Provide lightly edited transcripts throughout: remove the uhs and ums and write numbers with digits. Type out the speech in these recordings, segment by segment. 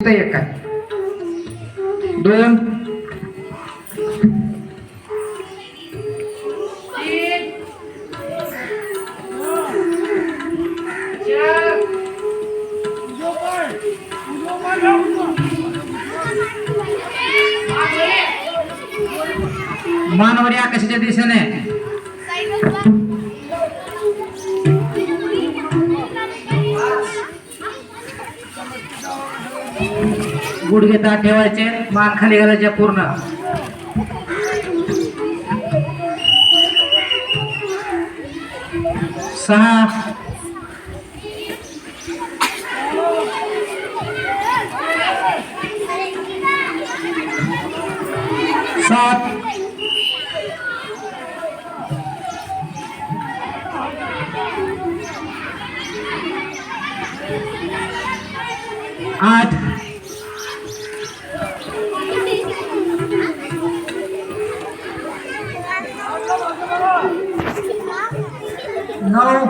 एक काय दोन मानवरी आकाशाच्या दिशेने गुडघे ताठ ठेवायचे, मान खाली घालायचे पूर्ण. सहा सात आठ नऊ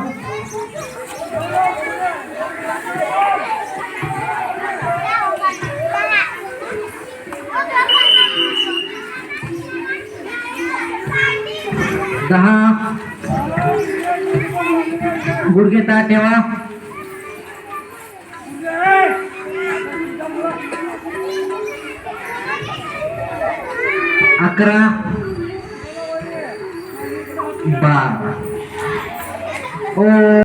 दहा गुडघे ताठ ठेवा. अकरा 12